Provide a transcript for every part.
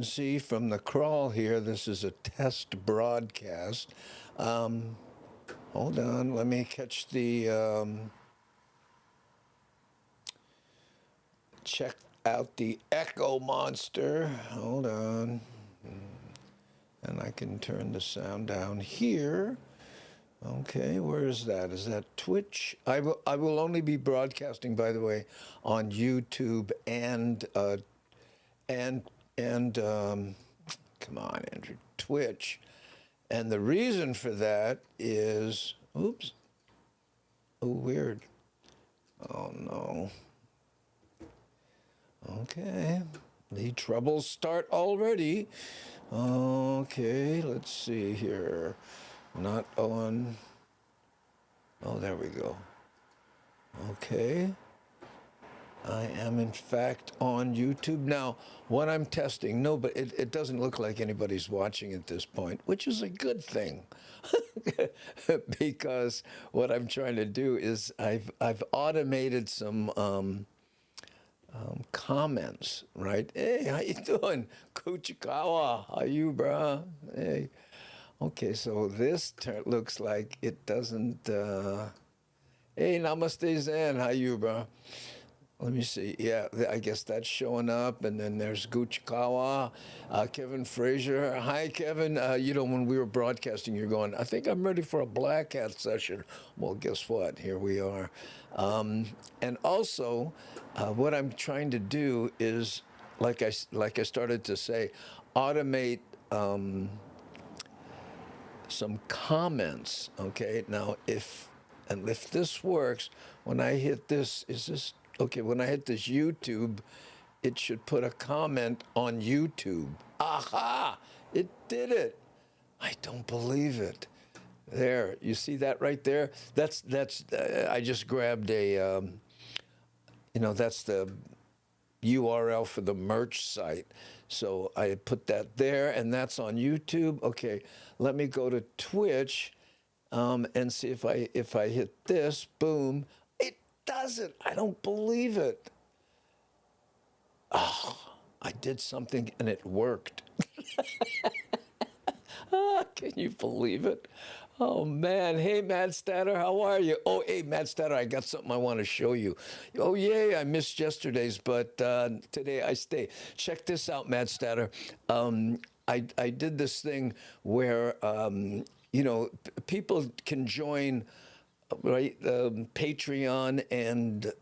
See from the crawl here, this is a test broadcast. Hold on, let me catch the, check out the echo monster. Hold on. And I can turn the sound down here. Okay, where is that? Is that Twitch? I will only be broadcasting, by the way, on YouTube and come on, Andrew, Twitch. And the reason for that is, oops, oh, weird. Oh, no. Okay, the troubles start already. Okay, let's see here. Not on. Oh, there we go. Okay. I am, in fact, on YouTube. Now, what I'm testing, no, but it doesn't look like anybody's watching at this point, which is a good thing. Because what I'm trying to do is I've automated some comments, right? Hey, how you doing? Kuchikawa, how you, bruh? Hey. Okay, so this looks like it doesn't, hey, namaste Zen, how you, bruh? Let me see. Yeah, I guess that's showing up. And then there's Guchikawa, Kevin Frazier. Hi, Kevin. When we were broadcasting, you're going, I think I'm ready for a black hat session. Well, guess what? Here we are. And also, what I'm trying to do is, like I started to say, automate some comments. Okay. Now, if this works, when I hit this, is this okay? When I hit this YouTube, it should put a comment on YouTube. Aha! It did it. I don't believe it. There, you see that right there? That's. I just grabbed a. That's the URL for the merch site. So I put that there, and that's on YouTube. Okay, let me go to Twitch and see if I hit this. Boom. It does it. I don't believe it. Oh, I did something and it worked. Can you believe it? Oh, man. Hey, Matt Statter, how are you? Oh, hey, Matt Statter, I got something I want to show you. Oh, yay, I missed yesterday's, but today I stay. Check this out, Matt Statter. I did this thing where, people can join, right, Patreon and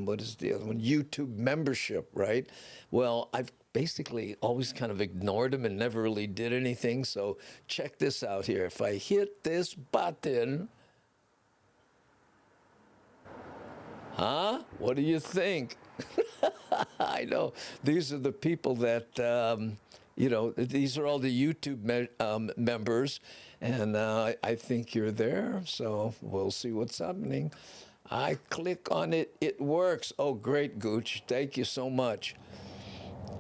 what is the other one? YouTube membership, right? Well, I've basically always kind of ignored them and never really did anything. So check this out here. If I hit this button, what do you think? I know. These are the people that, these are all the YouTube members. And I think you're there. So we'll see what's happening. I click on it. It works. Oh, great, Gooch. Thank you so much.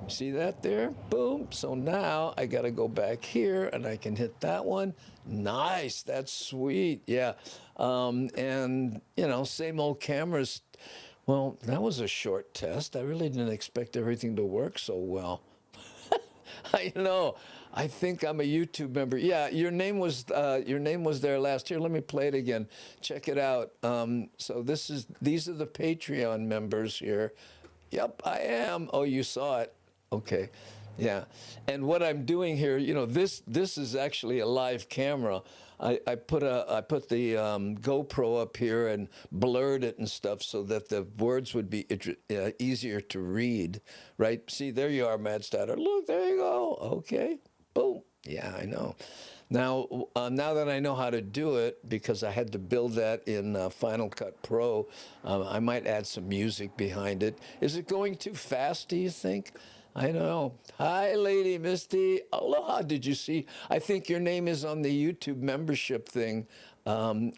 See that there? Boom. So now I got to go back here and I can hit that one. Nice. That's sweet. Yeah. And, same old cameras. Well, that was a short test. I really didn't expect everything to work so well. I know. I think I'm a YouTube member. Yeah, your name was there last year. Let me play it again. Check it out. So these are the Patreon members here. Yep, I am. Oh, you saw it. Okay, yeah. And what I'm doing here, this is actually a live camera. I put the GoPro up here and blurred it and stuff so that the words would be easier to read, right? See, there you are, Matt Statter. Look, there you go. Okay, boom. Yeah, I know. Now that I know how to do it, because I had to build that in Final Cut Pro, I might add some music behind it. Is it going too fast, do you think? I don't know. Hi, Lady Misty. Aloha. Did you see? I think your name is on the YouTube membership thing,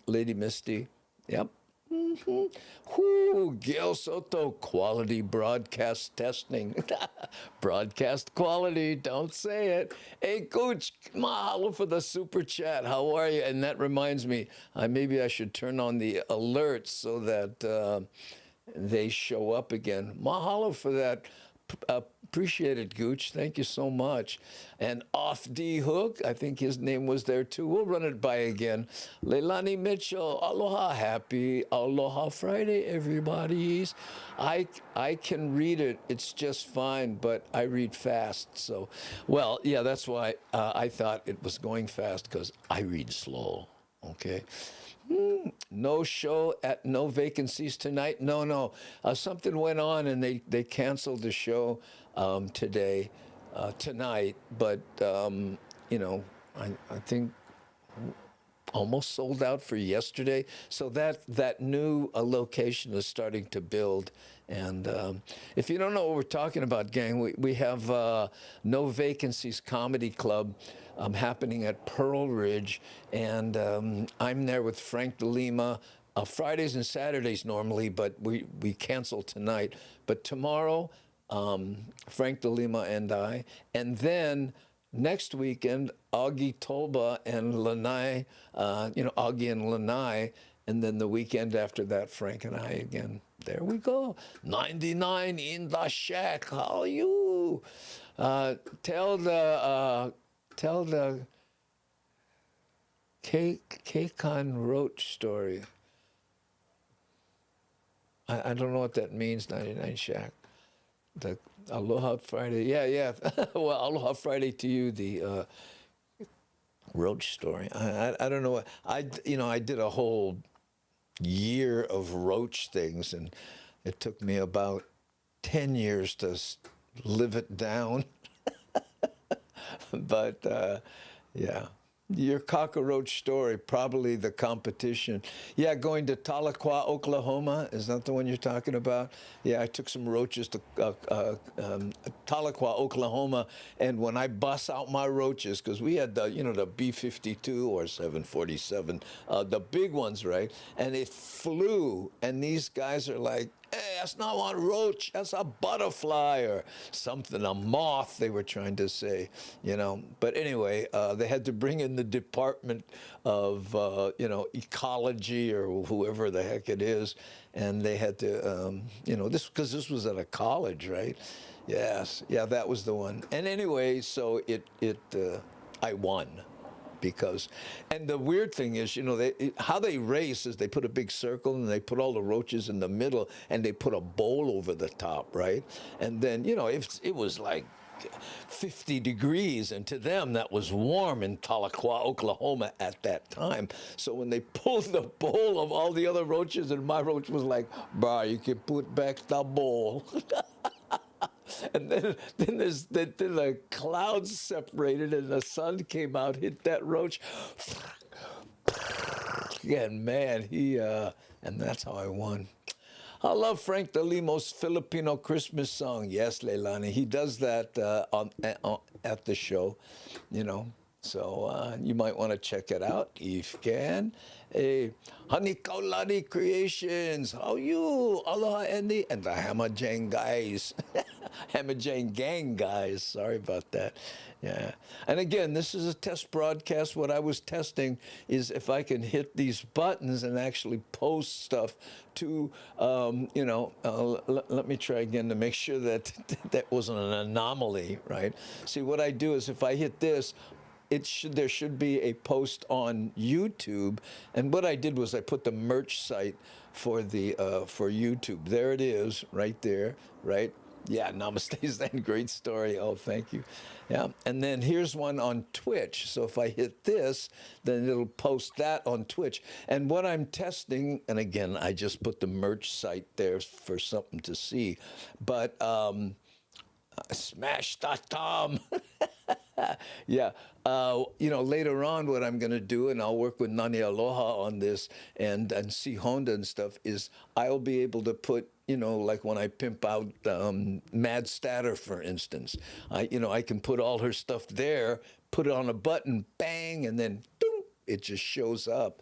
Lady Misty. Yep. Gail Soto, quality broadcast testing. Broadcast quality, don't say it. Hey, Coach, mahalo for the super chat. How are you? And that reminds me, maybe I should turn on the alerts so that they show up again. Mahalo for that Appreciate it, Gooch. Thank you so much. And Off D Hook, I think his name was there too. We'll run it by again. Leilani Mitchell, aloha, happy Aloha Friday, everybody's. I can read it. It's just fine, but I read fast. So, well, yeah, that's why I thought it was going fast because I read slow. Okay. No show at no vacancies tonight. No. Something went on and they canceled the show today, tonight. But I think almost sold out for yesterday. So that new location is starting to build. And if you don't know what we're talking about, gang, we have No Vacancies Comedy Club happening at Pearl Ridge. And I'm there with Frank DeLima. Fridays and Saturdays normally, but we cancel tonight. But tomorrow, Frank DeLima and I. And then next weekend, Augie Tolba and Lanai, Augie and Lanai, and then the weekend after that, Frank and I again. There we go. 99 in the shack. How are you? Tell the Kekon Roach story. I don't know what that means, 99 Shack. The Aloha Friday. Yeah. Well, Aloha Friday to you, the Roach story. I don't know what I did a whole year of Roach things, and it took me about 10 years to live it down. But yeah. Your cockroach story, probably the competition. Yeah, going to Tahlequah, Oklahoma. Is that the one you're talking about? Yeah, I took some roaches to Tahlequah, Oklahoma, and when I bust out my roaches, because we had the B-52 or 747, the big ones, right? And it flew, and these guys are like, hey, that's not one roach, that's a butterfly or something, a moth, they were trying to say, But anyway, they had to bring in the Department of, Ecology or whoever the heck it is, and they had to, because this was at a college, right? Yes, yeah, that was the one. And anyway, so I won. And the weird thing is, how they race is they put a big circle and they put all the roaches in the middle and they put a bowl over the top, right? And then, it was like 50 degrees, and to them that was warm in Tahlequah, Oklahoma at that time. So when they pulled the bowl of all the other roaches, and my roach was like, "Bah, you can put back the bowl." And then the clouds separated and the sun came out, hit that roach. And man, and that's how I won. I love Frank DeLimo's Filipino Christmas song. Yes, Leilani, he does that at the show, So you might want to check it out if you can. Hey, Honey Kaulani Creations, how you? Aloha Andy and the Hammer Jane guys. Hammer Jane gang guys. Sorry about that. Yeah. And again, this is a test broadcast. What I was testing is if I can hit these buttons and actually post stuff to, let me try again to make sure that that wasn't an anomaly, right? See, what I do is if I hit this, there should be a post on YouTube, and what I did was I put the merch site for YouTube. There it is, right there, right? Yeah, Namaste Zen, great story. Oh, thank you. Yeah, and then here's one on Twitch. So if I hit this, then it'll post that on Twitch. And what I'm testing, and again, I just put the merch site there for something to see, but Smash.com. Yeah. Later on, what I'm going to do, and I'll work with Nani Aloha on this and see Honda and stuff, is I'll be able to put, like when I pimp out Mad Statter, for instance, I can put all her stuff there, put it on a button, bang, and then doom, it just shows up.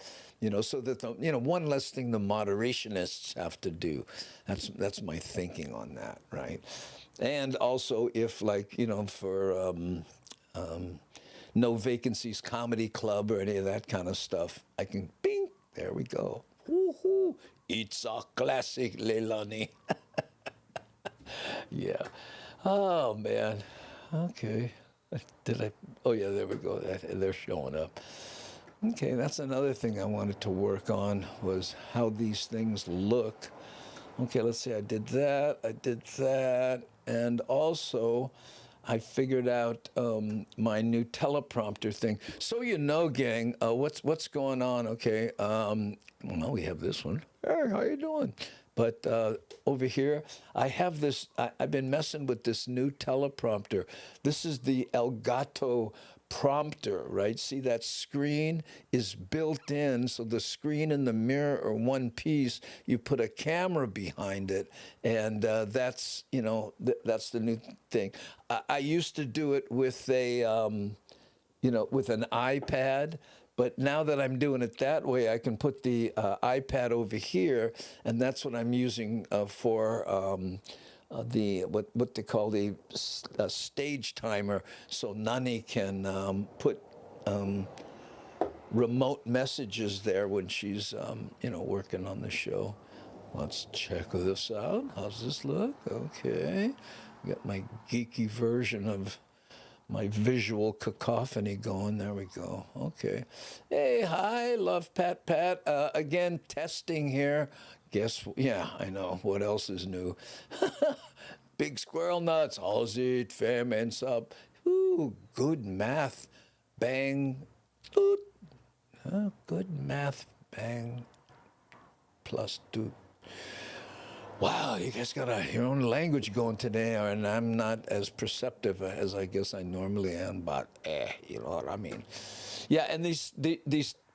So that one less thing the moderationists have to do. That's my thinking on that, right? And also, if for No Vacancies Comedy Club or any of that kind of stuff, I can bing. There we go. Woo-hoo. It's a classic, Leilani. Yeah. Oh, man. Okay. Did I? Oh, yeah, there we go. They're showing up. Okay, that's another thing I wanted to work on was how these things look. Okay, let's see. I did that. I did that. And also, I figured out my new teleprompter thing. So you know, gang, what's going on? Okay, well, we have this one. Hey, how you doing? But over here, I have this. I've been messing with this new teleprompter. This is the Elgato prompter, right? See, that screen is built in, so the screen and the mirror are one piece. You put a camera behind it, and that's that's the new thing. I used to do it with a with an iPad. But now that I'm doing it that way, I can put the iPad over here, and that's what I'm using for the what they call the stage timer, so Nani can put remote messages there when she's working on the show. Let's check this out. How's this look? Okay, got my geeky version of my visual cacophony going. There we go. Okay. Hey, hi, love Pat. Again, testing here. Yeah, I know. What else is new? Big squirrel nuts. How's it, fam and sub? Ooh, good math. Bang. Doot. Good math. Bang. Plus doot. Wow, you guys got your own language going today, and I'm not as perceptive as I guess I normally am, but you know what I mean. Yeah, and these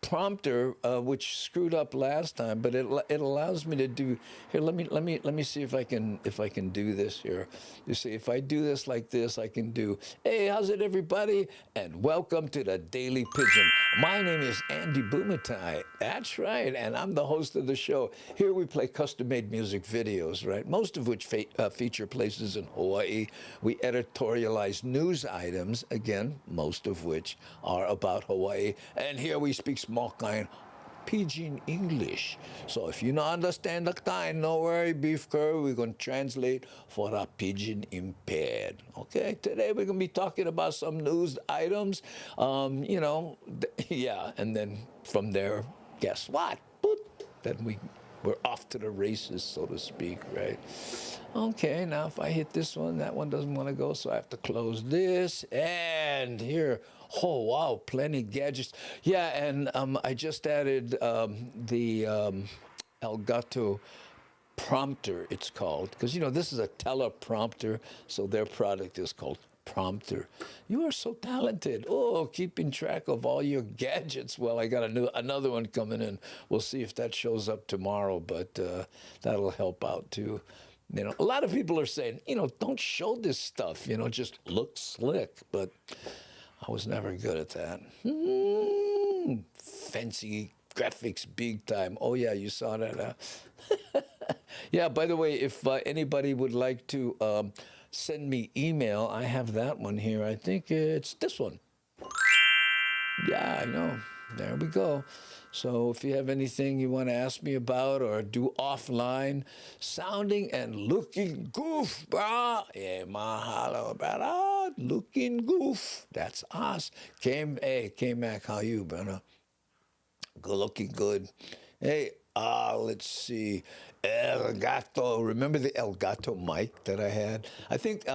prompter, which screwed up last time, but it allows me to do here. Let me see if I can do this here. You see, if I do this like this, I can do. Hey, how's it, everybody? And welcome to the Daily Pigeon. My name is Andy Bumatai. That's right, and I'm the host of the show. Here we play custom-made music videos, right? Most of which feature places in Hawaii. We editorialize news items, again, most of which are about Hawaii. And here we speak small kind Pidgin English. So if you don't understand the kind, no worry, beef curry, we're going to translate for the Pidgin impaired. Okay, today we're going to be talking about some news items. Yeah, and then from there, guess what? Boop, then we're off to the races, so to speak, right? Okay, now if I hit this one, that one doesn't want to go, so I have to close this. And here, oh, wow, plenty gadgets. Yeah, and I just added the Elgato prompter, it's called. Because, this is a teleprompter, so their product is called prompter. You are so talented. Oh, keeping track of all your gadgets. Well, I got another one coming in. We'll see if that shows up tomorrow, but that'll help out too. A lot of people are saying, don't show this stuff, just look slick, but I was never good at that. Fancy graphics, big time. Oh yeah, you saw that. Yeah, by the way, if anybody would like to send me email, I have that one here. I think it's this one. Yeah, I know. There we go. So if you have anything you want to ask me about or do offline, sounding and looking goof, brah. Yeah, mahalo, brother. Looking goof. That's us. K-Mac, how you, brother? Good looking good. Hey, let's see. Elgato. Remember the Elgato mic that I had? I think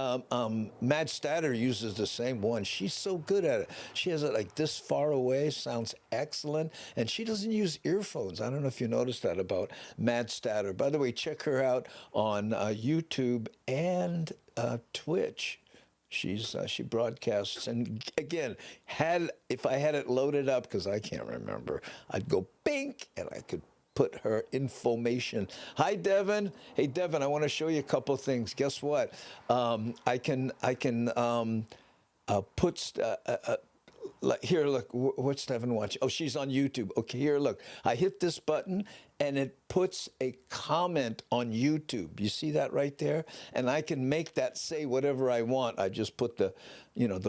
Mad Statter uses the same one. She's so good at it. She has it like this far away, sounds excellent, and she doesn't use earphones. I don't know if you noticed that about Mad Statter. By the way, check her out on YouTube and Twitch. She broadcasts, and again, if I had it loaded up, because I can't remember, I'd go bink, and I could put her information. Hi, Devin. Hey, Devin, I want to show you a couple things. Guess what? I can put. Here, look, what's Devin watching? Oh, she's on YouTube. Okay, here, look. I hit this button, and it puts a comment on YouTube. You see that right there? And I can make that say whatever I want. I just put the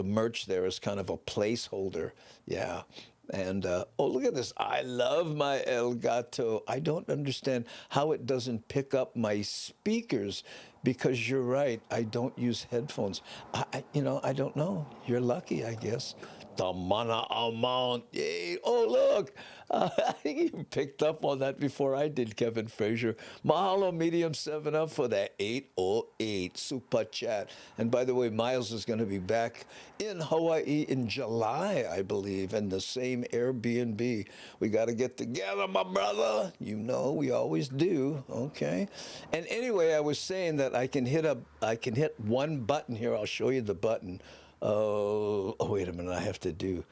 merch there as kind of a placeholder. Yeah. And, oh, look at this. I love my Elgato. I don't understand how it doesn't pick up my speakers. because you're right. I don't use headphones. I don't know. You're lucky, I guess. The mana amount. Yay. Oh, look. I think you picked up on that before I did, Kevin Frazier. Mahalo Medium 7 Up for that 808 super chat. And by the way, Miles is going to be back in Hawaii in July, I believe, in the same Airbnb. We got to get together, my brother. You know, we always do. Okay. And anyway, I was saying that I can hit one button here. I'll show you the button. Oh, wait a minute. I have to do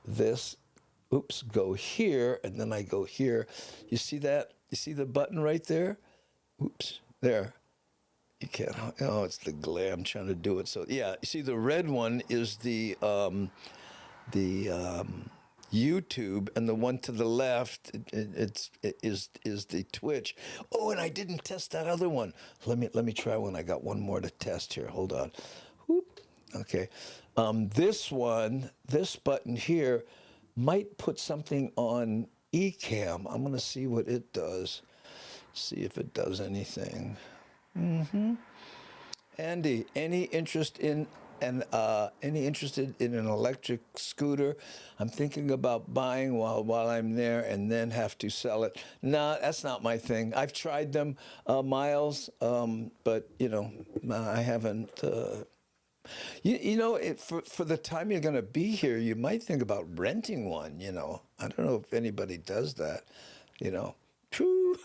this. Oops, go here, and then I go here. You see that? You see the button right there? Oops, there. You can't. Oh, it's the glare. I'm trying to do it. So yeah, you see the red one is the YouTube, and the one to the left is the Twitch. Oh, and I didn't test that other one. Let me try one. I got one more to test here. Hold on. Whoop. Okay. This button here might put something on eCam. I'm going to see what it does. See if it does anything. Andy, any interested in an electric scooter? I'm thinking about buying while I'm there and then have to sell it. Nah, that's not my thing. I've tried them, Miles, but I haven't. For the time you're going to be here, you might think about renting one. I don't know if anybody does that. True.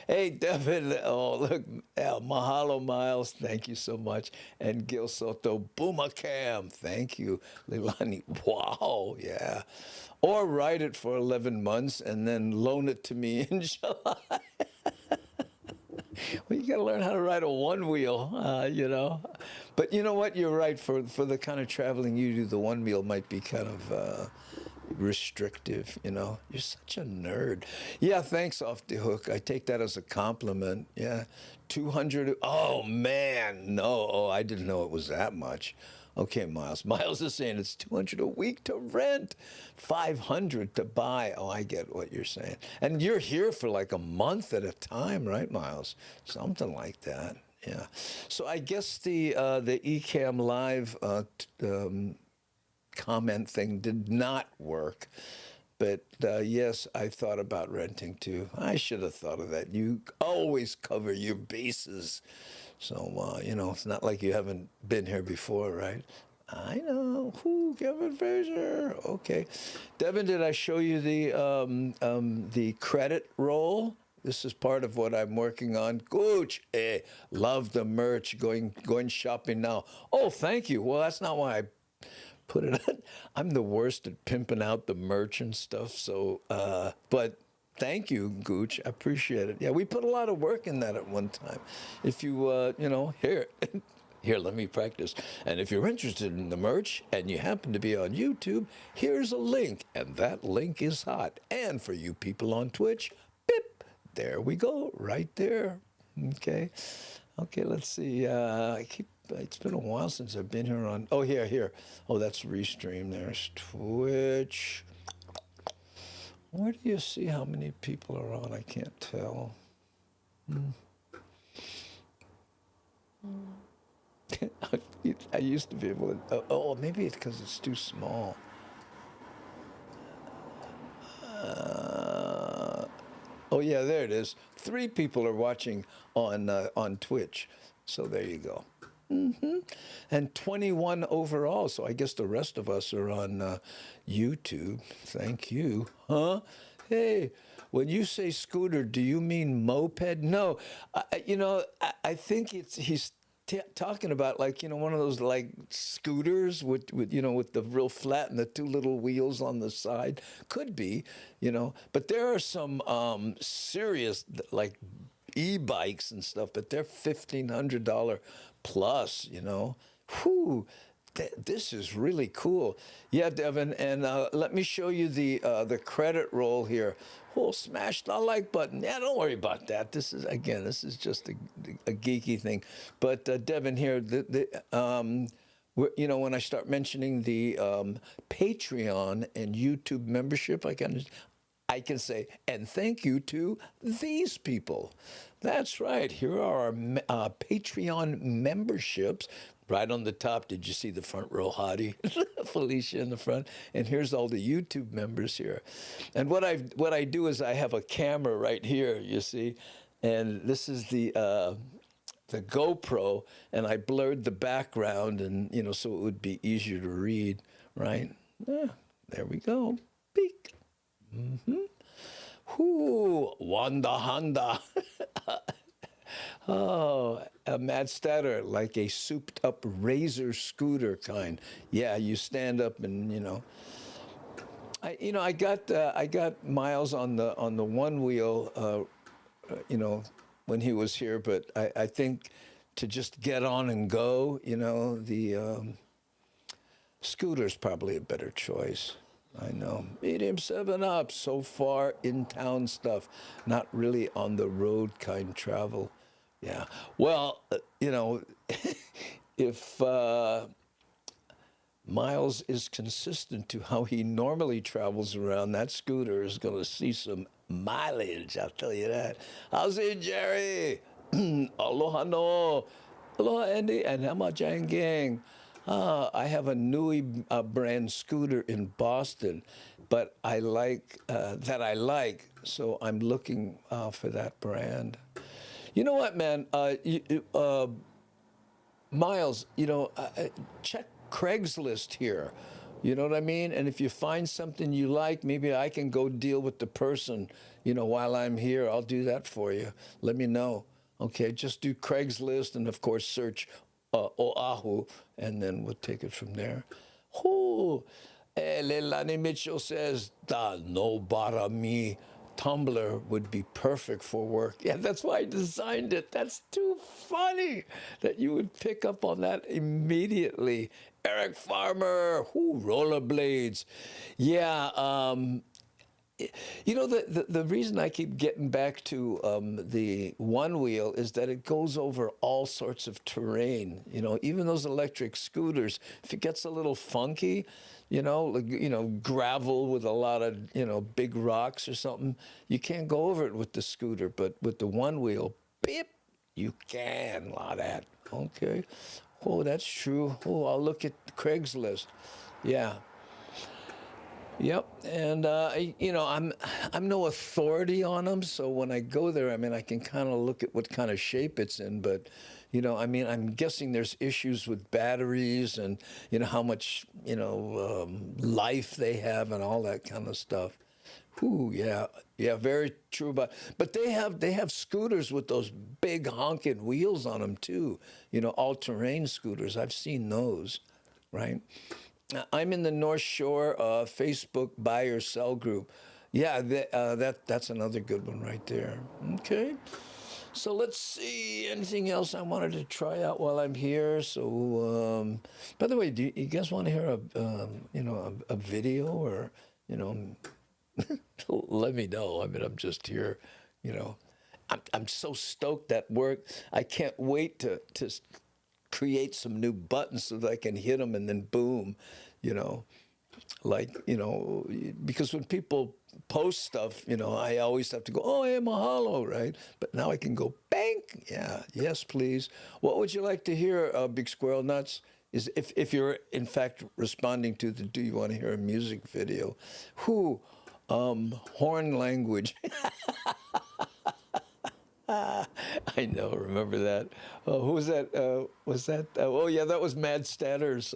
Hey, Devin. Oh, look. Mahalo, Miles. Thank you so much. And Gil Soto. Boomacam. Thank you. Leilani. Wow. Yeah. Or write it for 11 months and then loan it to me in July. Well, you got to learn how to ride a one wheel, But you know what? You're right. For the kind of traveling you do, the one wheel might be kind of restrictive, You're such a nerd. Yeah, thanks, Off the Hook. I take that as a compliment. Yeah. 200. Oh, man. No. Oh, I didn't know it was that much. Okay, Miles. Miles is saying it's 200 a week to rent, 500 to buy. Oh, I get what you're saying. And you're here for like a month at a time, right, Miles? Something like that. Yeah. So I guess the Ecamm Live comment thing did not work. But yes, I thought about renting too. I should have thought of that. You always cover your bases. So, it's not like you haven't been here before, right? I know. Kevin Frazier. Okay. Devin, did I show you the credit roll? This is part of what I'm working on. Gooch, love the merch. Going shopping now. Oh, thank you. Well, that's not why I put it on. I'm the worst at pimping out the merch and stuff. So, but thank you, Gooch. I appreciate it. Yeah, we put a lot of work in that at one time. If you, here, let me practice. And if you're interested in the merch and you happen to be on YouTube, here's a link. And that link is hot. And for you people on Twitch, beep, there we go, right there. Okay, let's see. It's been a while since I've been here on, here. Oh, that's Restream. There's Twitch. Where do you see how many people are on? I can't tell. I used to be able to, maybe it's because it's too small. Yeah, there it is. 3 people are watching on Twitch. So there you go. And 21 overall. So I guess the rest of us are on YouTube. Thank you. Huh? Hey, when you say scooter, do you mean moped? No. I think he's talking about one of those scooters with the real flat and the 2 little wheels on the side. Could be, but there are some serious e-bikes and stuff, but they're $1,500 plus, Whew, this is really cool. Yeah, Devin, and let me show you the credit roll here. Smash the like button. Yeah, don't worry about that. This is just a geeky thing. But Devin here, when I start mentioning the Patreon and YouTube membership, I can say, and thank you to these people. That's right. Here are our Patreon memberships. Right on the top, did you see the front row hottie? Felicia in the front. And here's all the YouTube members here. And what I do is I have a camera right here, you see. And this is the GoPro, and I blurred the background, and so it would be easier to read, right? Yeah, there we go. Peek. Whoo, Wanda Honda. Oh, a Matt Statter, like a souped-up razor scooter kind. Yeah, you stand up and I got Miles on the one wheel, when he was here, but I think to just get on and go, the scooter's probably a better choice. I know. Medium 7-Up, so far in-town stuff, not really on the road kind travel. Yeah. Well, if Miles is consistent to how he normally travels around, that scooter is going to see some mileage, I'll tell you that. How's it, Jerry? Aloha no. Aloha, Andy, and Hema Jang Gang. I have a Nui brand scooter in Boston, but I like, so I'm looking for that brand. You know what, man? Miles, check Craigslist here. You know what I mean? And if you find something you like, maybe I can go deal with the person, while I'm here. I'll do that for you. Let me know. Okay, just do Craigslist and, of course, search Oahu, and then we'll take it from there. Leilani Mitchell says, "Da no bara mi." Tumblr would be perfect for work. Yeah, that's why I designed it. That's too funny that you would pick up on that immediately. Eric Farmer, rollerblades. Yeah, the reason I keep getting back to the one wheel is that it goes over all sorts of terrain. Even those electric scooters, if it gets a little funky, gravel with a lot of, big rocks or something, you can't go over it with the scooter. But with the one wheel, beep, you can. A lot of that. Okay. Oh, that's true. Oh, I'll look at Craigslist. Yeah. Yep, and I'm no authority on them, so when I go there, I can kind of look at what kind of shape it's in, but I'm guessing there's issues with batteries and how much life they have and all that kind of stuff. Yeah, very true. But they have scooters with those big honking wheels on them too. All-terrain scooters. I've seen those, right? I'm in the North Shore Facebook buy or sell group. Yeah, that's another good one right there. Okay. So let's see. Anything else I wanted to try out while I'm here? So, by the way, do you guys want to hear a video or let me know. I'm just here. I'm so stoked at work. I can't wait to create some new buttons so that I can hit them and then boom, because when people post stuff, I always have to go, oh, hey, mahalo, right? But now I can go, bang, yeah, yes, please. What would you like to hear, Big Squirrel Nuts? Is if you're, in fact, responding to the do you want to hear a music video? Horn language. I know, remember that. Oh, who was that? Oh, yeah, that was Mad Statter's.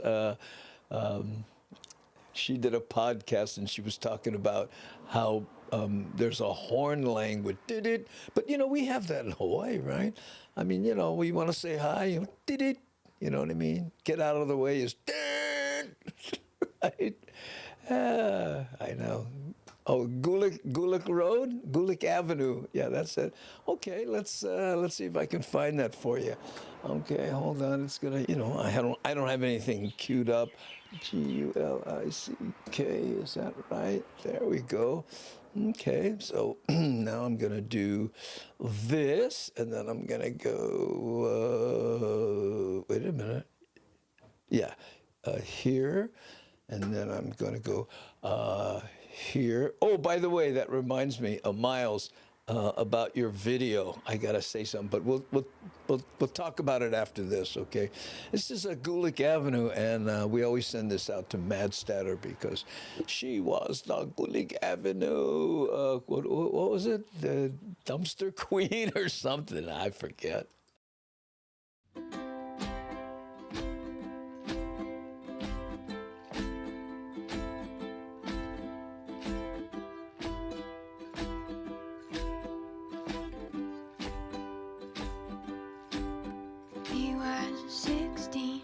She did a podcast and she was talking about how there's a horn language. But, we have that in Hawaii, right? We want to say hi, you know what I mean? Get out of the way is right? I know. Oh, Gulick Road, Gulick Avenue. Yeah, that's it. Okay, let's see if I can find that for you. Okay, hold on. It's gonna, I don't have anything queued up. Gulick, is that right? There we go. Okay, so now I'm gonna do this, and then I'm gonna go. Wait a minute. Yeah, here, and then I'm gonna go here. Oh, by the way, that reminds me, Miles, about your video. I gotta say something, but we'll talk about it after this, okay? This is a Gulick Avenue, and we always send this out to Mad Statter because she was the Gulick Avenue. What was it? The dumpster queen or something? I forget. He was 16,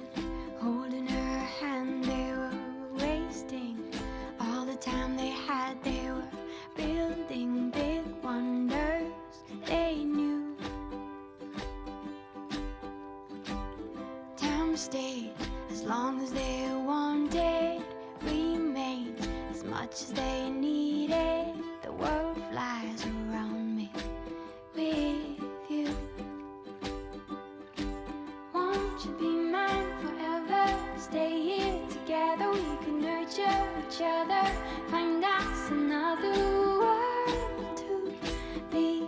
holding her hand. They were wasting all the time they had. They were building big wonders they knew. Time stayed as long as they wanted, remained as much as they needed. The world flies around me with you. Won't you be mine forever? Stay here together, we can nurture each other. Find us another world to be.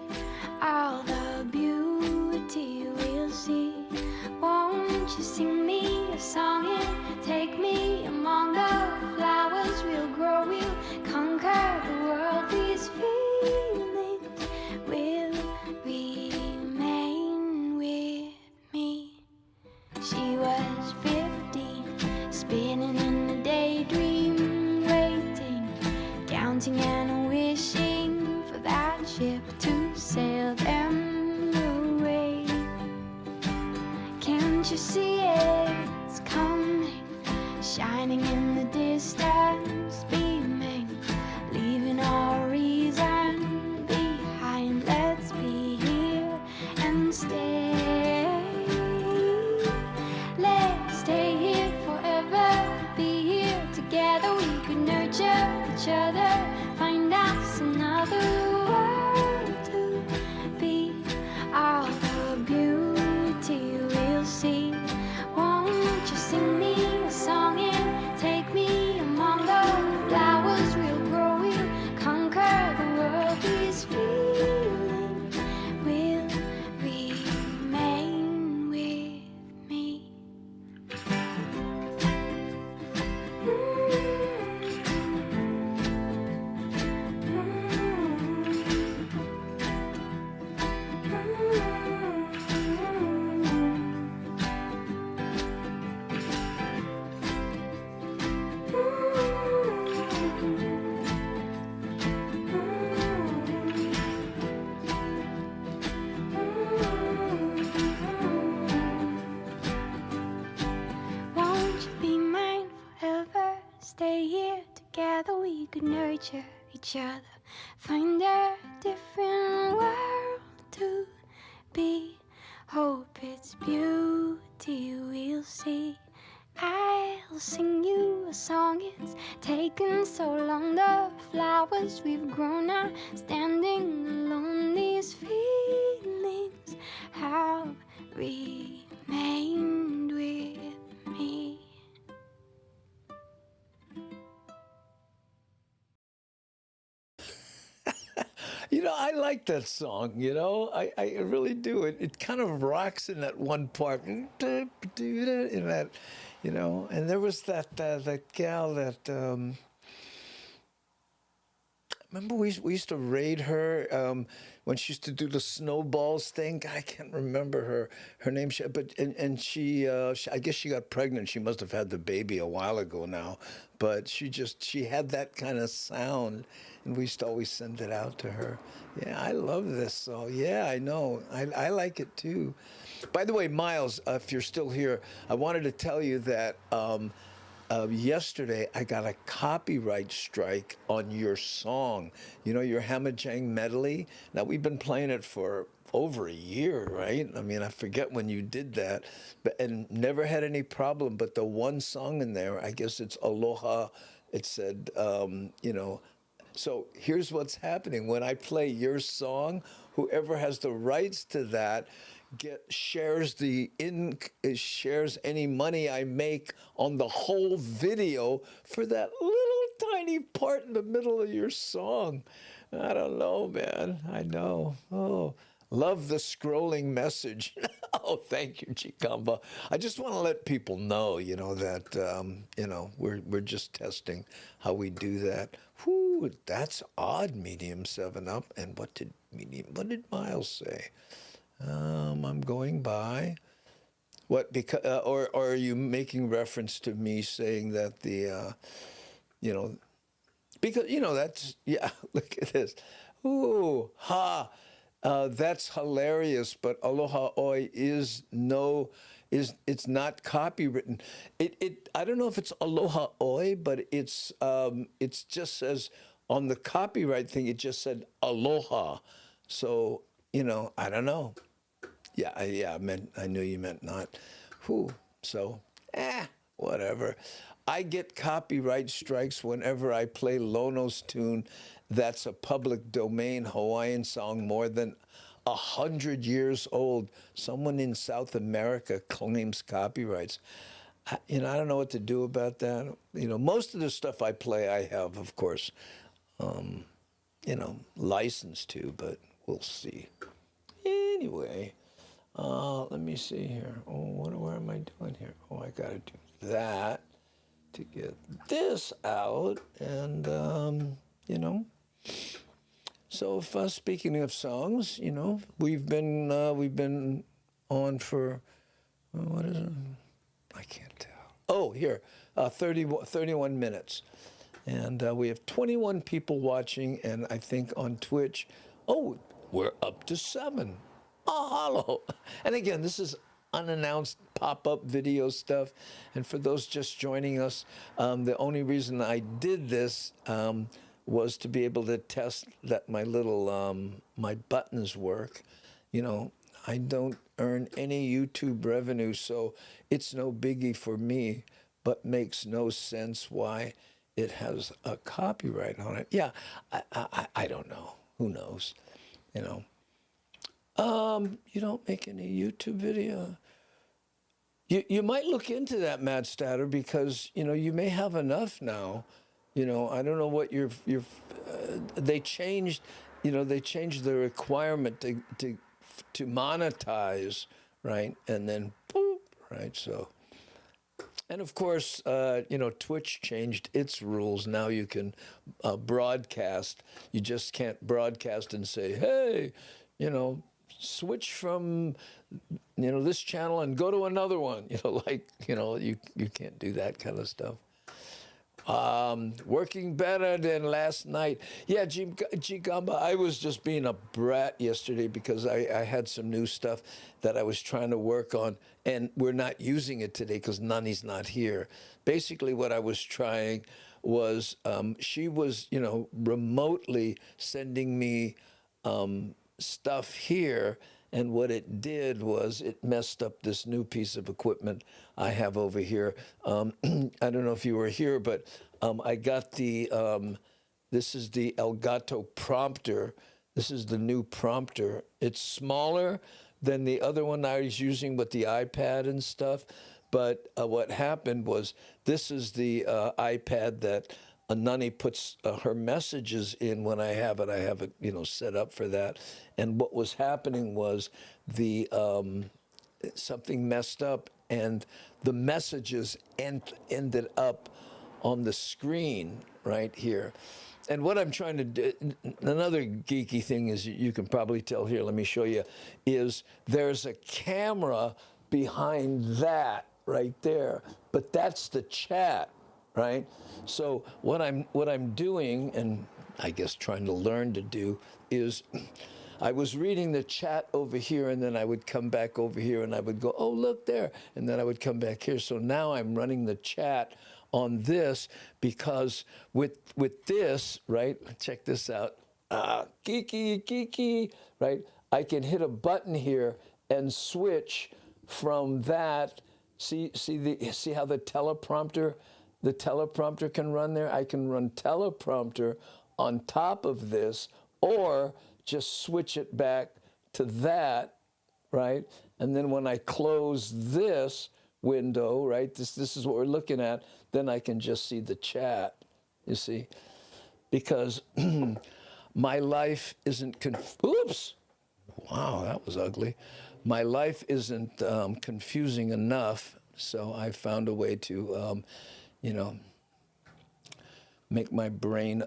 All the beauty we'll see. Won't you sing me a song and take me among the flowers? We'll grow, we'll conquer the world. These feelings will remain with me. She was 15, spinning in a daydream, waiting, counting and wishing for that ship to sail them away. Can't you see it's coming, shining in the distance, beaming, leaving our reason behind. Let's be here and stay. Let's stay here forever, be here together. We could nurture each other, find us another world to be. All the beauty we'll see. Won't you sing me a song and take me among the flowers? We'll grow, we'll conquer the world. These feelings will remain with me. Won't you be mine forever? Stay here together, we could nurture each other. Find a different world to be. Hope it's beauty we'll see. I'll sing you a song, it's taken so long. The flowers we've grown are standing alone. These feelings have remained with me. You know, I like that song, you know, I really do. It kind of rocks in that one part, in that, you know, and there was that gal that, remember we used to raid her when she used to do the snowballs thing. I can't remember her name, but and she I guess she got pregnant. She must have had the baby a while ago now, but she had that kind of sound, and we used to always send it out to her. Yeah, I love this song. Yeah, I know. I like it too. By the way, Miles, if you're still here, I wanted to tell you that. Yesterday, I got a copyright strike on your song. You know, your Hamajang medley. Now, we've been playing it for over a year, right? I mean, I forget when you did that, and never had any problem. But the one song in there, I guess it's Aloha. It said, you know. So here's what's happening. When I play your song, whoever has the rights to that shares shares any money I make on the whole video for that little tiny part in the middle of your song. I don't know, man. I know. Oh, love the scrolling message. Oh, thank you, Chikamba. I just want to let people know, that, we're just testing how we do that. Whew, that's odd, medium 7-Up. And what did Miles say? I'm going by. What, because, or are you making reference to me saying that because, that's, yeah, look at this. Ooh, ha. That's hilarious, but Aloha Oi it's not copywritten. I don't know if it's Aloha Oi, but it's just says on the copyright thing, it just said Aloha. So, I don't know. Yeah, I knew you meant not. Whew. So, whatever. I get copyright strikes whenever I play Lono's tune. That's a public domain Hawaiian song more than 100 years old. Someone in South America claims copyrights. I don't know what to do about that. Most of the stuff I play, I have, of course, licensed to, but we'll see. Anyway. Let me see here. Oh, where am I doing here? Oh, I got to do that to get this out. And, So if speaking of songs, we've been on for, what is it? I can't tell. Oh, here, 31 minutes. And we have 21 people watching, and I think on Twitch, we're up to 7. Mahalo. And again, this is unannounced pop-up video stuff. And for those just joining us, the only reason I did this was to be able to test that my little, my buttons work. I don't earn any YouTube revenue, so it's no biggie for me, but makes no sense why it has a copyright on it. Yeah, I don't know. Who knows? You don't make any YouTube video. You might look into that, Matt Statter, because you may have enough now. I don't know what they changed. They changed the requirement to monetize, right? And then boop, right? So, and of course, Twitch changed its rules. Now you can broadcast. You just can't broadcast and say, hey, switch from this channel and go to another one. You can't do that kind of stuff. Working better than last night. Yeah, Gamba, I was just being a brat yesterday because I had some new stuff that I was trying to work on, and we're not using it today because Nani's not here. Basically, what I was trying was she was, remotely sending me stuff here, and what it did was it messed up this new piece of equipment I have over here. I don't know if you were here, but I got this is the Elgato prompter. This is the new prompter. It's smaller than the other one I was using with the iPad and stuff, but what happened was this is the iPad that Nani puts her messages in when I have it. I have it, set up for that. And what was happening was something messed up, and the messages ended up on the screen right here. And what I'm trying to do, another geeky thing is, you can probably tell here, let me show you, is there's a camera behind that right there, but that's the chat. Right? So what I'm doing, and I guess trying to learn to do, is I was reading the chat over here, and then I would come back over here, and I would go, oh, look there, and then I would come back here. So now I'm running the chat on this, because with this, right, check this out, geeky, right, I can hit a button here and switch from that, see how the teleprompter can run there? I can run teleprompter on top of this, or just switch it back to that, right? And then when I close this window, right, this is what we're looking at, then I can just see the chat. you see, because my life isn't, oops, wow, that was ugly. My life isn't confusing enough, so I found a way to, you know, make my brain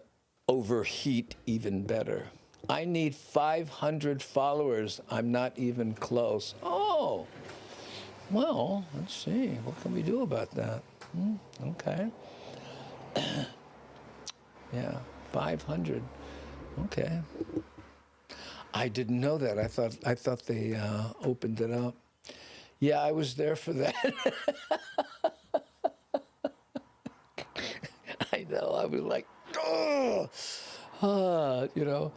overheat even better. I need 500 followers. I'm not even close. Oh, well, let's see. What can we do about that? Okay. Yeah, 500. Okay. I didn't know that. I thought they opened it up. Yeah, I was there for that. I know. I was like, oh, you know.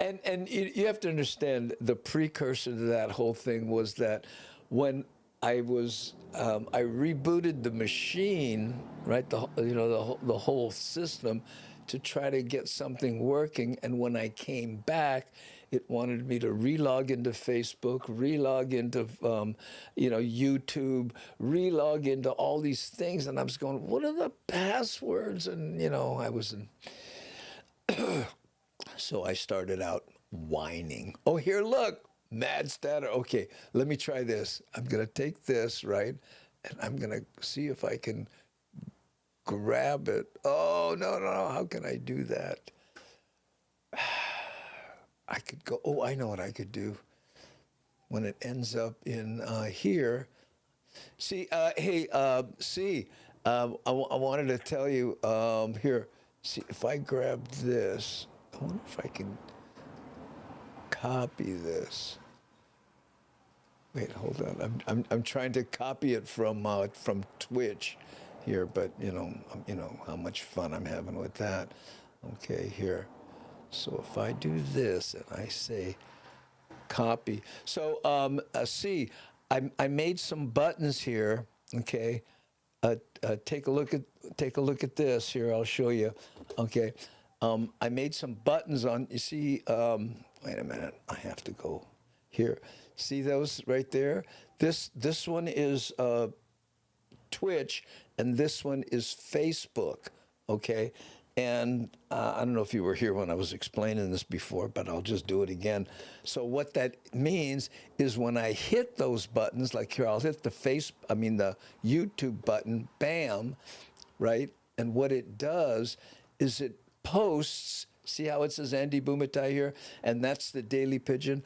And you have to understand the precursor to that whole thing was that when I rebooted the machine, right? The whole system to try to get something working. And when I came back, it wanted me to relog into Facebook, relog into YouTube, relog into all these things, and I was going, "What are the passwords?" And I was in. So I started out whining. Oh, here, look, mad statter. Okay, let me try this. I'm gonna take this, right, and I'm gonna see if I can grab it. Oh, no, how can I do that? I could go, oh, I know what I could do. When it ends up in here, see, hey, I wanted to tell you, here, see, if I grab this, I wonder if I can copy this. Wait, hold on. I'm trying to copy it from Twitch here, but you know how much fun I'm having with that. Okay, here. So if I do this and I say copy, so see, I made some buttons here. Okay, take a look at this here. I'll show you. Okay, I made some buttons on. You see, wait a minute. I have to go here. See those right there? This one is Twitch, and this one is Facebook. Okay, and I don't know if you were here when I was explaining this before, but I'll just do it again. So what that means is when I hit those buttons, like here, I'll hit the YouTube button, bam, right? And what it does is it posts. See how it says Andy Bumatai here, and that's the Daily Pigeon.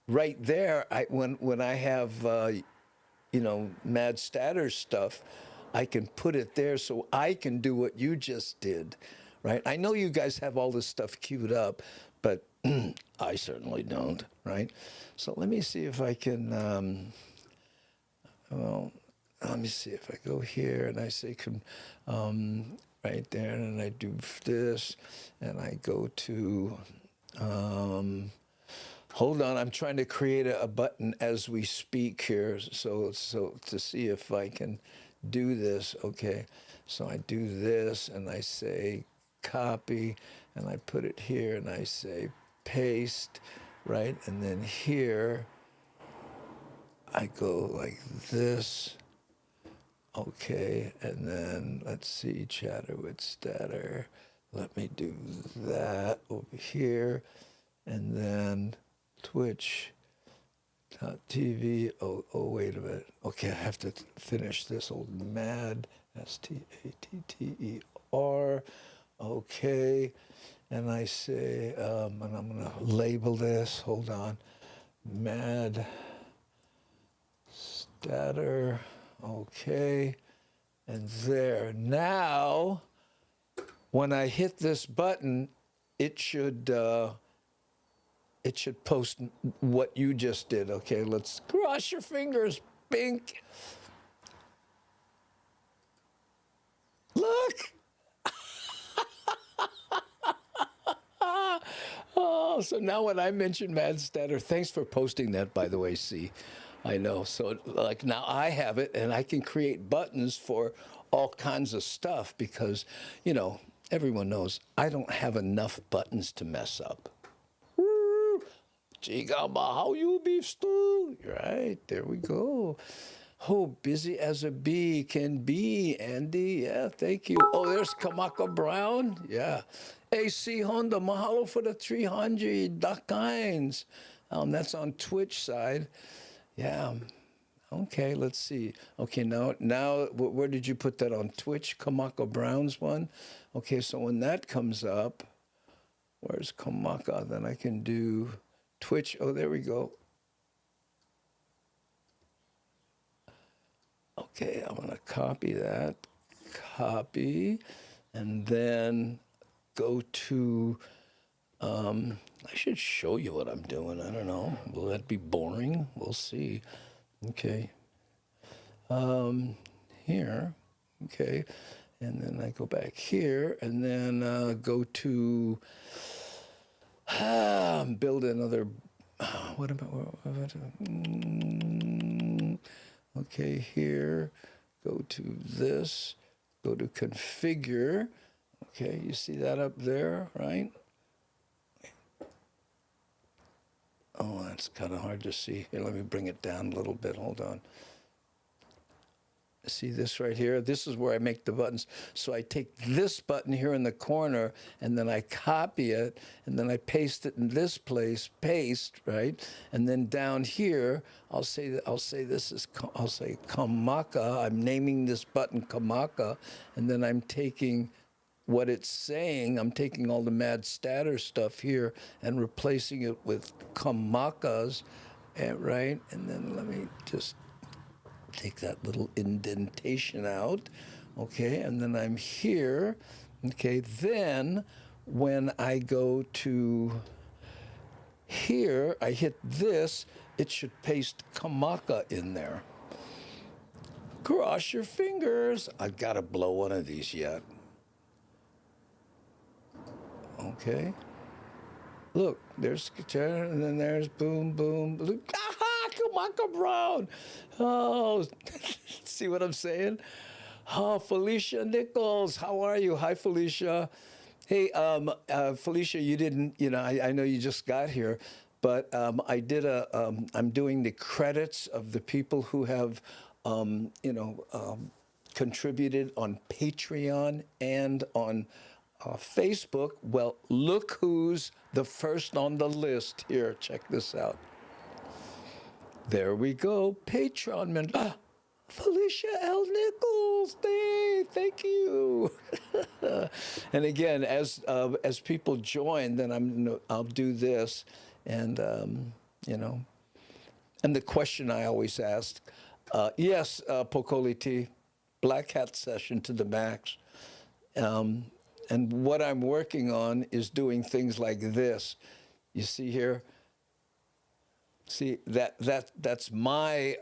Right there, when I have Mad Statter stuff, I can put it there so I can do what you just did, right? I know you guys have all this stuff queued up, but I certainly don't, right? So let me see if I can. Let me see if I go here and I say right there, and I do this, and I go to. Hold on, I'm trying to create a button as we speak here, so to see if I can do this. Okay, so I do this, and I say copy, and I put it here, and I say paste, right? And then here, I go like this. Okay, and then let's see, chatter with statter. Let me do that over here, and then Twitch TV. Oh, wait a minute. Okay, I have to finish this old mad STATTER. Okay, and I say, and I'm gonna label this. Hold on, mad statter. Okay, and there. Now, when I hit this button, it should post what you just did. Okay, let's cross your fingers, Bink. Look. Oh, so now when I mention Mad Statter, thanks for posting that, by the way, C. I know. So like now I have it, and I can create buttons for all kinds of stuff because, everyone knows I don't have enough buttons to mess up. Chica, how you beef stew? Right, there we go. Oh, busy as a bee can be, Andy. Yeah, thank you. Oh, there's Kamaka Brown. Yeah. AC Honda, mahalo for the 300. Duck Hines. That's on Twitch side. Yeah. Okay, let's see. Okay, now, where did you put that on Twitch? Kamaka Brown's one. Okay, so when that comes up, where's Kamaka? Then I can do Twitch. Oh, there we go. Okay, I'm gonna copy that. Copy, and then go to. I should show you what I'm doing. I don't know. Will that be boring? We'll see. Okay. Here. Okay. And then I go back here, and then go to build another. What about? Okay, here. Go to this. Go to configure. Okay, you see that up there, right? Oh, that's kind of hard to see. Here, let me bring it down a little bit. Hold on. See this right here? This is where I make the buttons. So I take this button here in the corner, and then I copy it, and then I paste it in this place, paste, right? And then down here, I'll say Kamaka. I'm naming this button Kamaka, and then I'm taking what it's saying. I'm taking all the mad statter stuff here and replacing it with Kamakas, right? And then let me just take that little indentation out, okay, and then I'm here, okay, then when I go to here, I hit this, it should paste Kamaka in there. Cross your fingers. I've got to blow one of these yet. Okay. Look, there's guitar, and then there's boom, boom. Look, aha, Kamaka Brown. Oh, see what I'm saying? Oh, Felicia Nichols, how are you? Hi, Felicia. Hey, Felicia, you didn't, I know you just got here, but I did I'm doing the credits of the people who have, contributed on Patreon and on Facebook. Well, look who's the first on the list here. Check this out. There we go. Patreon member. Felicia L. Nichols. Hey, thank you. And again, as people join, then I'll do this, and and the question I always ask, yes, Pokoliti, Black Hat session to the max. And what I'm working on is doing things like this. You see here? See, that's my,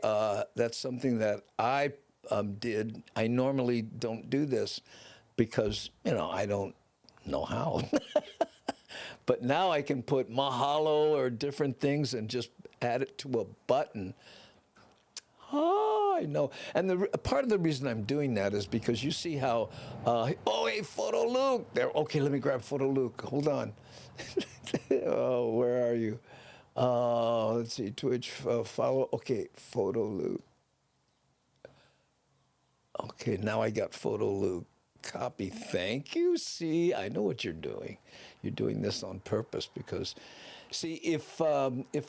that's something that I did. I normally don't do this because, I don't know how. But now I can put mahalo or different things and just add it to a button. Oh, I know. And part of the reason I'm doing that is because you see how, hey, Photo Luke. There. Okay, let me grab Photo Luke. Hold on. Oh, where are you? Let's see, Twitch, follow. Okay, Photo Luke. Okay, now I got Photo Luke. Copy, thank you. See, I know what you're doing. You're doing this on purpose because, see, if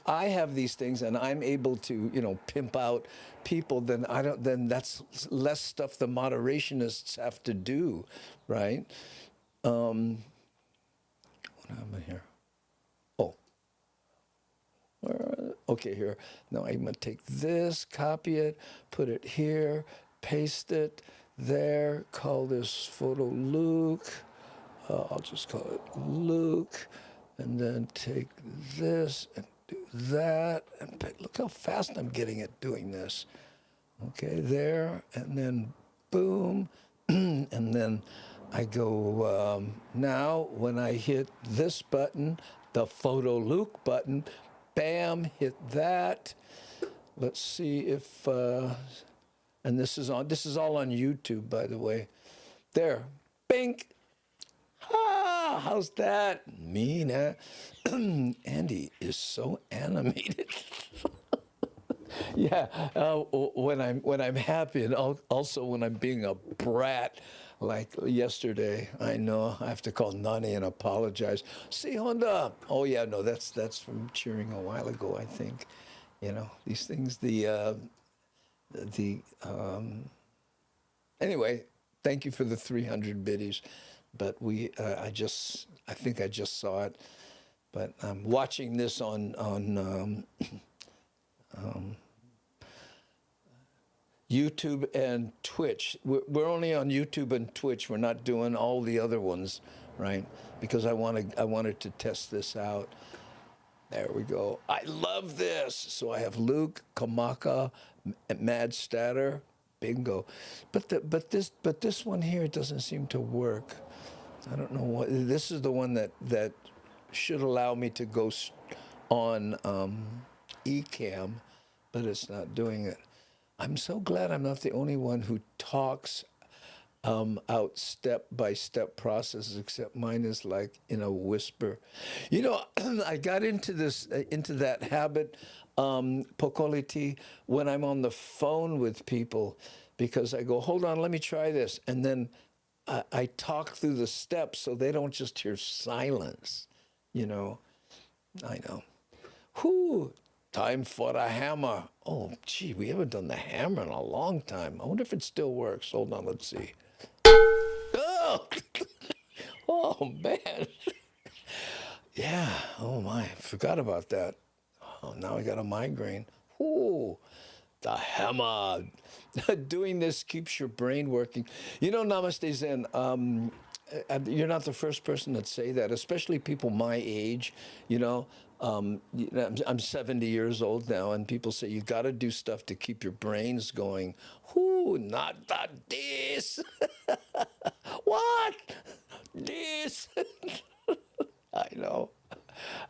I have these things and I'm able to, pimp out people, then then that's less stuff the moderationists have to do, right? What happened here? Oh. Okay, here. Now I'm going to take this, copy it, put it here, paste it there, call this Photo Luke. I'll just call it Luke, and then take this and do that. And look how fast I'm getting at doing this. Okay, there, and then boom, and then I go, now when I hit this button, the Photo Luke button, bam, hit that. Let's see if, and this is all on YouTube, by the way. There, bink. Ah, how's that? Mean, Andy is so animated. Yeah, when I'm happy, and also when I'm being a brat, like yesterday. I know I have to call Nani and apologize. See, Honda. Oh yeah, no, that's from cheering a while ago. I think, these things. The anyway. Thank you for the 300 biddies, but I think I just saw it, but I'm watching this on YouTube and Twitch. We're only on YouTube and Twitch. We're not doing all the other ones, right? Because I wanted to test this out. There we go. I love this. So I have Luke, Kamaka, Mad Statter, bingo. But this one here doesn't seem to work. I don't know what. This is the one that should allow me to go on eCam, but it's not doing it. I'm so glad I'm not the only one who talks out step-by-step processes, except mine is like in a whisper. I got into that habit, Pokoliti, when I'm on the phone with people, because I go, hold on, let me try this. And then I talk through the steps so they don't just hear silence, I know. Whew. Time for a hammer. Oh, gee, we haven't done the hammer in a long time. I wonder if it still works. Hold on, let's see. Oh, oh man. Yeah, oh my, forgot about that. Oh, now I got a migraine. Ooh, the hammer. Doing this keeps your brain working. Namaste Zen, you're not the first person that say that, especially people my age, I'm 70 years old now, and people say you got to do stuff to keep your brains going. Whoo, not that this. What? This. I know.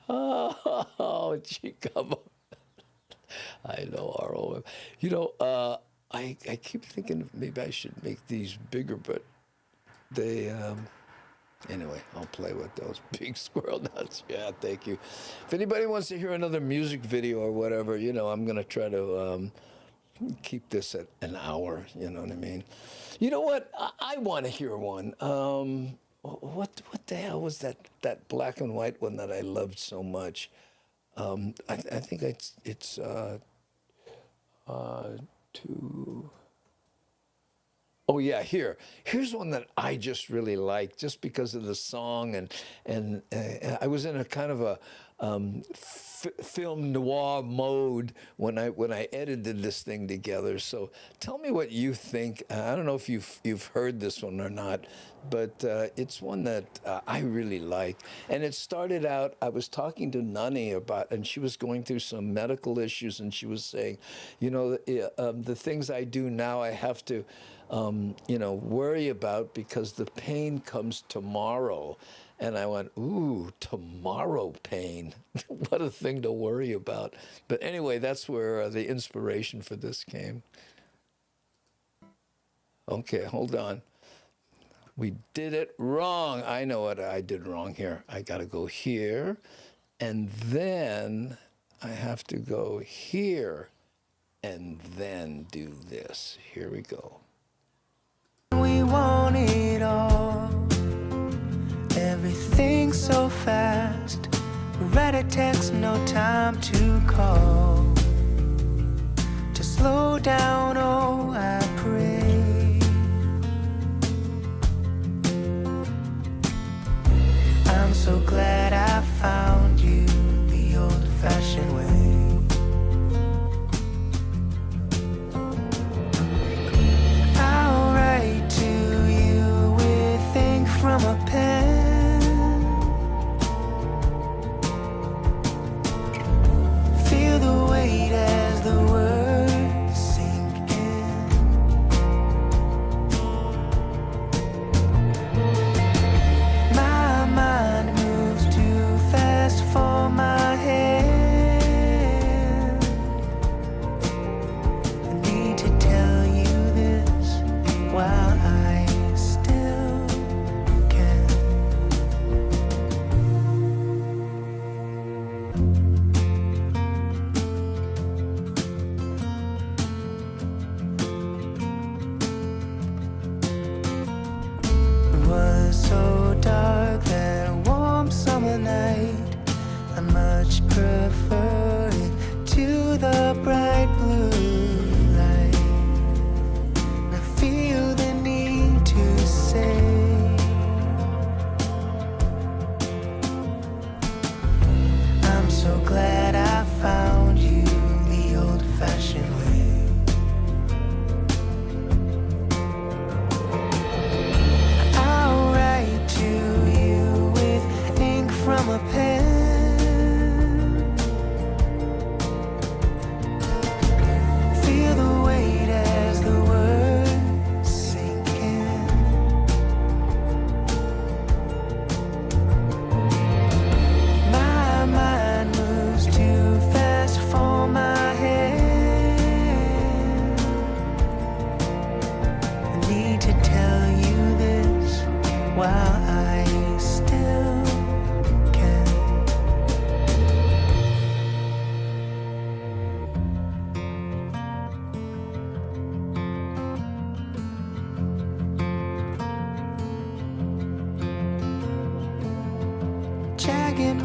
Oh, gee, come on. I know, ROM. I keep thinking maybe I should make these bigger, but they... Anyway, I'll play with those big squirrel nuts. Yeah, thank you. If anybody wants to hear another music video or whatever, I'm going to try to keep this at an hour. You know what I mean? You know what? I want to hear one. What the hell was that black and white one that I loved so much? I think it's two... Oh yeah, here's one that I just really like, just because of the song, and I was in a kind of a film noir mode when I edited this thing together. So tell me what you think. I don't know if you've heard this one or not, but it's one that I really like. And it started out, I was talking to Nani about, and she was going through some medical issues, and she was saying, the things I do now, I have to worry about because the pain comes tomorrow. And I went, ooh, tomorrow pain. What a thing to worry about. But anyway, that's where the inspiration for this came. Okay, hold on. We did it wrong. I know what I did wrong here. I got to go here, and then I have to go here, and then do this. Here we go. We want it all. Everything so fast. Read a text, no time to call. To slow down, oh, I pray. I'm so glad I found you the old-fashioned way. I'll write to you with ink from a pen. Feel the weight as the words sink in. My mind moves to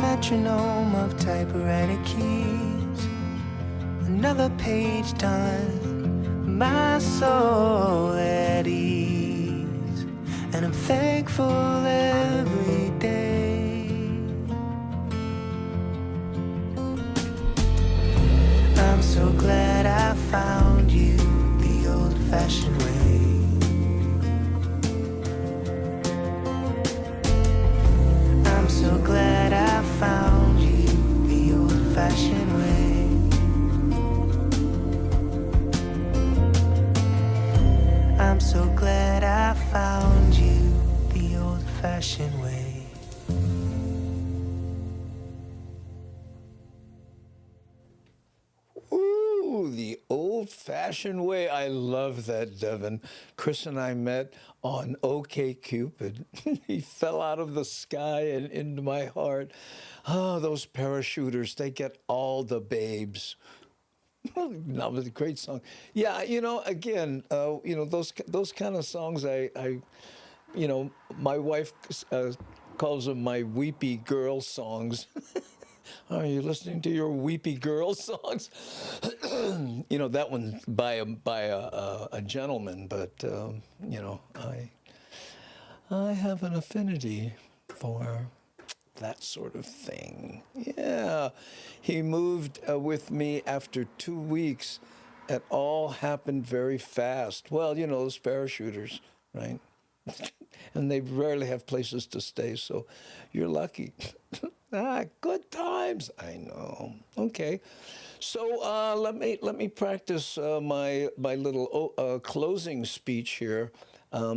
metronome of typewriter keys. Another page done, my soul at ease, and I'm thankful every day. I'm so glad I found you the old-fashioned way. I'm so glad I found you the old-fashioned way. I'm so glad I found you the old-fashioned way. Ooh, the old-fashioned way. I love that, Devin. Chris and I met on OkCupid. He fell out of the sky and into my heart. Oh, those parachuters, they get all the babes. That was a great song. Yeah, again, those kind of songs, my wife calls them my weepy girl songs. Are you listening to your weepy girl songs? That one by a gentleman, but I have an affinity for that sort of thing. Yeah, he moved with me after 2 weeks. It all happened very fast. Well, those parachuters, right? And they rarely have places to stay, so you're lucky. Good times. I know. Okay, so let me practice my little closing speech here,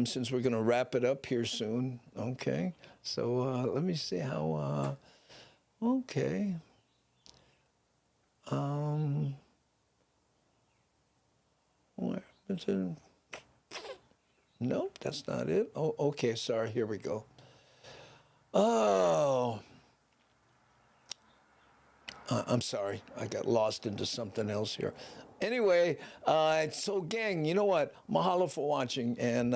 since we're going to wrap it up here soon. Okay, so let me see how. Okay. Where is it? Nope, that's not it. Oh, okay. Sorry. Here we go. Oh. I'm sorry, I got lost into something else here. Anyway, so gang, you know what? Mahalo for watching. And,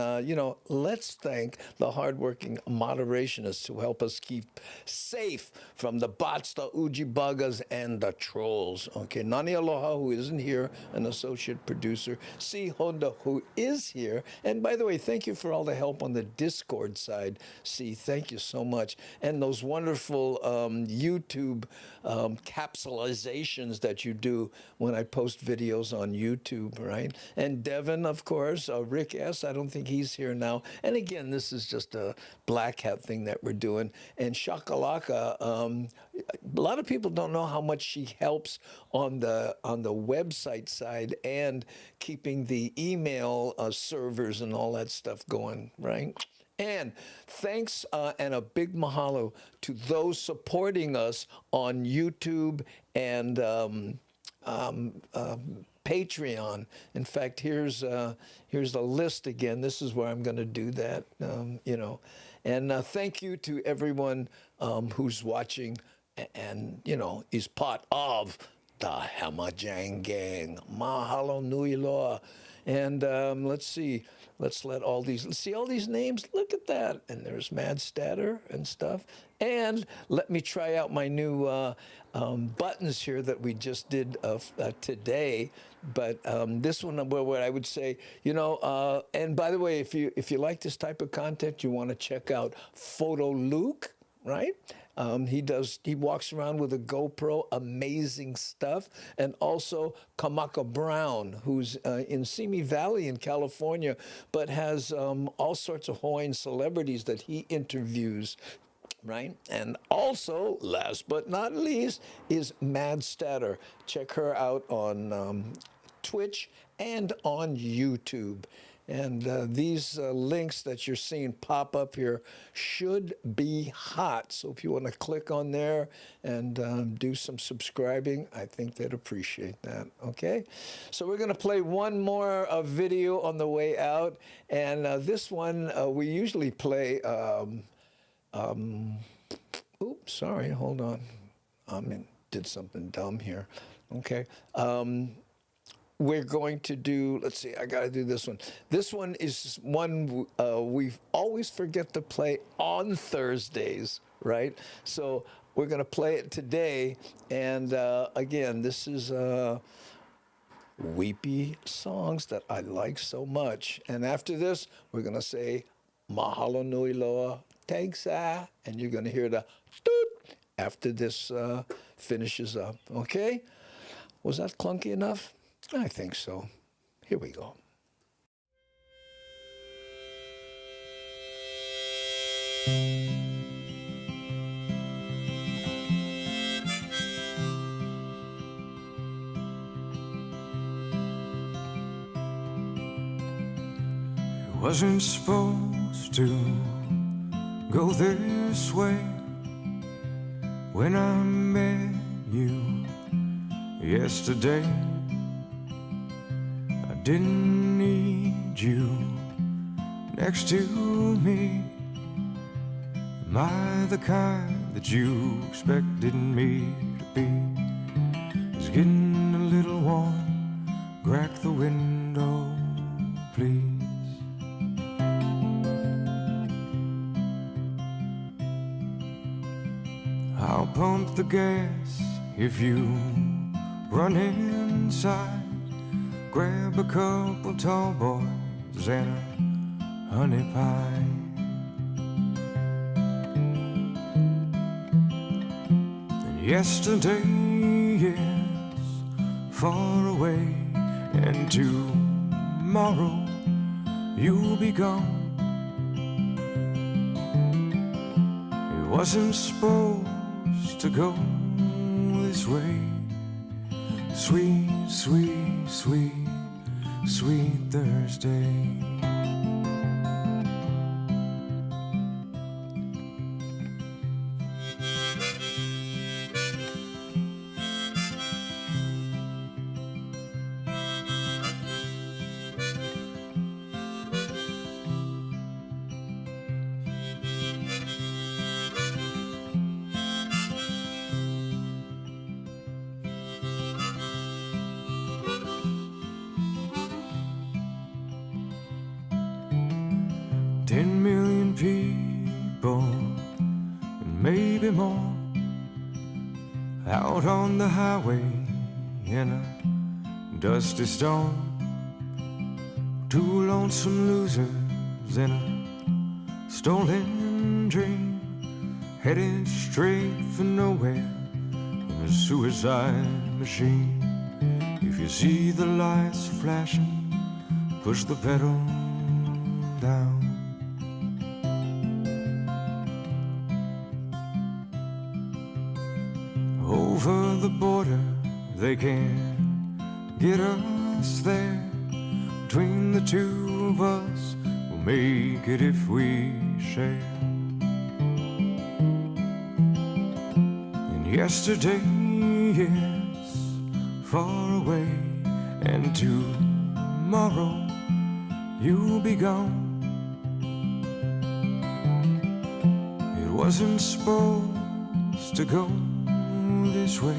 let's thank the hardworking moderationists who help us keep safe from the bots, the Uji Buggers, and the trolls. Okay, Nani Aloha, who isn't here, an associate producer. C. Honda, who is here. And by the way, thank you for all the help on the Discord side. C, thank you so much. And those wonderful YouTube capsulizations that you do when I post videos on YouTube, right? And Devin, of course, Rick S., I don't think he's here now. And again, this is just a black hat thing that we're doing. And Shakalaka, a lot of people don't know how much she helps on the website side and keeping the email servers and all that stuff going, right? And thanks and a big mahalo to those supporting us on YouTube and Patreon. In fact, here's a list again. This is where I'm going to do that, And thank you to everyone who's watching and, is part of the Hamajang Gang. Mahalo nui loa. And let's see. Let's let see all these names. Look at that. And there's Mad Statter and stuff. And let me try out my new buttons here that we just did today. But this one, what I would say, and by the way, if you like this type of content, you want to check out Photo Luke, right? He walks around with a GoPro, amazing stuff. And also Kamaka Brown, who's in Simi Valley in California, but has all sorts of Hawaiian celebrities that he interviews, right? And also, last but not least, is Mad Statter. Check her out on Twitch and on YouTube. And these links that you're seeing pop up here should be hot. So if you want to click on there and do some subscribing, I think they'd appreciate that, okay? So we're going to play one more video on the way out. And this one, we usually play, oops, sorry, hold on. I did something dumb here, okay? we're going to do, let's see, I got to do this one. This one is one we always forget to play on Thursdays, right? So we're going to play it today. And again, this is weepy songs that I like so much. And after this, we're going to say, Mahalo nui loa, thanks, and you're going to hear the toot after this finishes up, okay? Was that clunky enough? I think so. Here we go. It wasn't supposed to go this way. When I met you yesterday, I didn't need you next to me. Am I the kind that you expected me to be? It's getting a little warm. Crack the window, please. I'll pump the gas if you run inside. Grab a couple tall boys and a honey pie. And yesterday is far away, and tomorrow you'll be gone. It wasn't supposed to go this way. Sweet, sweet, sweet, sweet Thursday. People, and maybe more, out on the highway in a dusty storm. Two lonesome losers in a stolen dream, headed straight for nowhere in a suicide machine. If you see the lights flashing, push the pedal down. Over the border, they can't get us there. Between the two of us, we'll make it if we share. And yesterday is far away, and tomorrow you'll be gone. It wasn't supposed to go this way.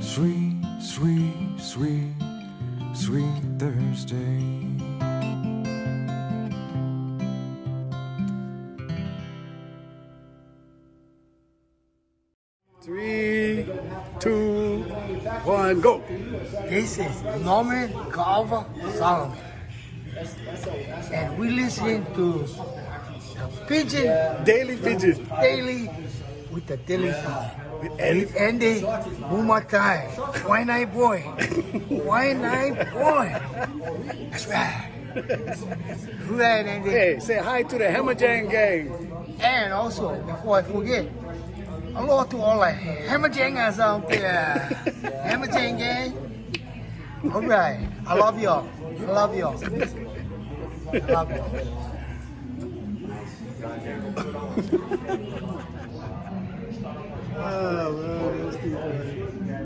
Sweet, sweet, sweet, sweet Thursday. Three, two, one, go. This is Norman Carver Solomon, and we listening to the Pigeon Daily Pidgin. Daily with the Daily Song. With Andy. Andy Bumatai, Wine Boy, Wine Boy. That's right. Right, Andy. Hey, say hi to the Hammerjang gang. And also, before I forget, hello to all the Hammerjangers out there. Hammerjang gang. All right. I love y'all. I love y'all. I love y'all. Oh, well, those people.